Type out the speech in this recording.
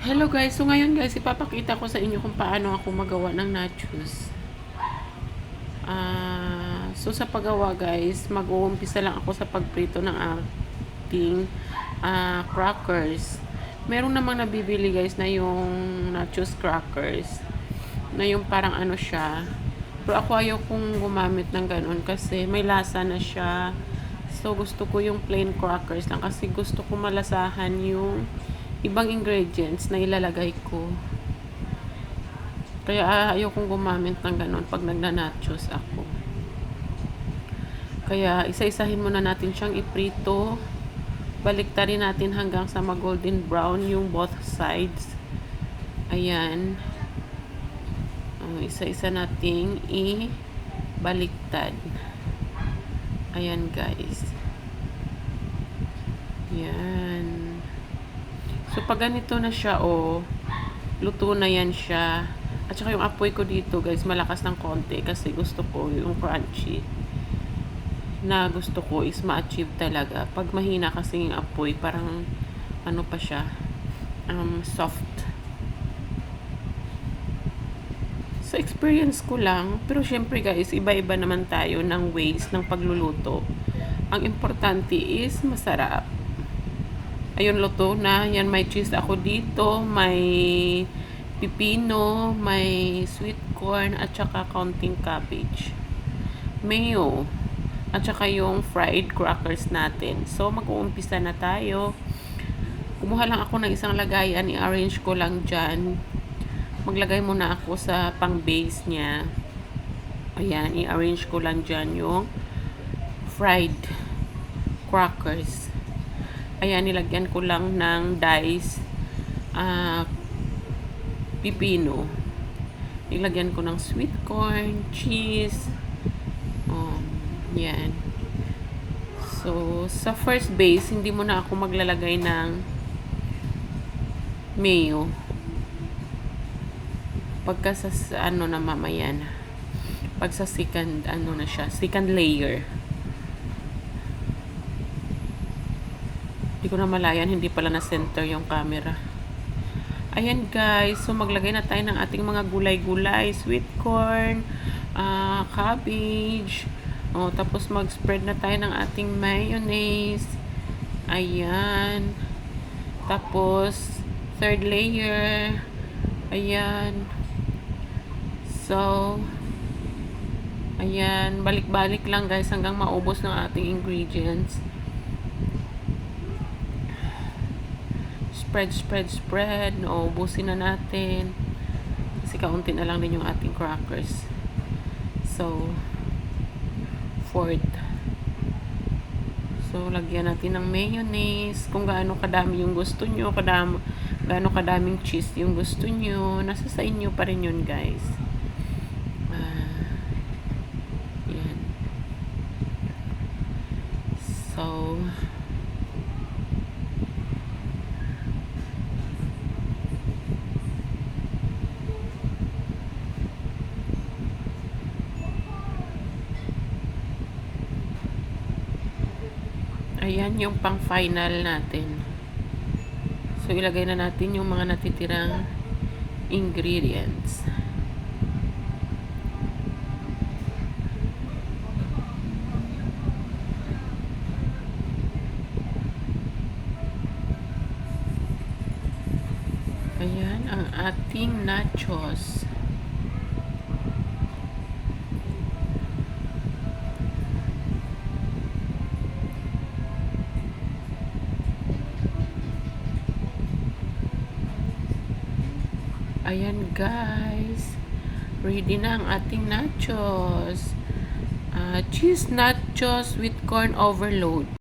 Hello guys, so ngayon guys, ipapakita ko sa inyo kung paano ako magawa ng nachos. So sa paggawa guys, mag-uumpisa lang ako sa pagprito ng ating crackers. Meron namang nabibili guys na yung nachos crackers, na yung parang ano siya. Pero ako ayaw kong gumamit ng ganun kasi may lasa na siya. So gusto ko yung plain crackers lang kasi gusto ko malasahan yung ibang ingredients na ilalagay ko. Kaya ayaw kong gumamit ng ganun pag nagna-nachos ako. Kaya isa-isahin muna natin siyang iprito. Baliktarin natin hanggang sa mag-golden brown yung both sides. Ayan. Isa-isa nating i-baliktad. Ayan guys. Yan. So, pag ganito na siya, luto na yan siya. At saka yung apoy ko dito, guys, malakas ng konti kasi gusto ko yung crunchy na gusto ko is ma-achieve talaga. Pag mahina kasi yung apoy, parang ano pa siya, soft. So, experience ko lang. Pero syempre, guys, iba-iba naman tayo ng ways ng pagluluto. Ang importante is masarap. Ayun, luto na. Yan, may cheese ako dito. May pipino, may sweet corn, at saka counting cabbage. Mayo. At saka yung fried crackers natin. So, mag-uumpisa na tayo. Kumuha lang ako ng isang lagayan. I-arrange ko lang dyan. Maglagay muna ako sa pang-base niya. Ayan, i-arrange ko lang dyan yung fried crackers. Ayan, nilagyan ko lang ng diced pipino. Nilagyan ko ng sweet corn, cheese. Yan. So, sa first base, hindi mo na ako maglalagay ng mayo. Pagka sa ano na mamaya na. Pag sa second, ano na siya, second layer. Hindi ko na malayan, hindi pala na center yung camera. Ayan guys, so maglagay na tayo ng ating mga gulay-gulay, sweet corn, cabbage, tapos mag-spread na tayo ng ating mayonnaise. Ayan. Tapos, third layer. Ayan. So, ayan, balik-balik lang guys hanggang maubos ng ating ingredients. Spread. Ubusin na natin. Kasi kaunti na lang din yung ating crackers. So, fourth. So, lagyan natin ng mayonnaise. Kung gaano kadami yung gusto nyo, gaano kadaming cheese yung gusto nyo. Nasa sa inyo pa rin yun, guys. Yan. So, ayan yung pang final natin. So, ilagay na natin yung mga natitirang ingredients. Ayan ang ating nachos. Ayan guys, ready na ang ating nachos. Cheese nachos with corn overload.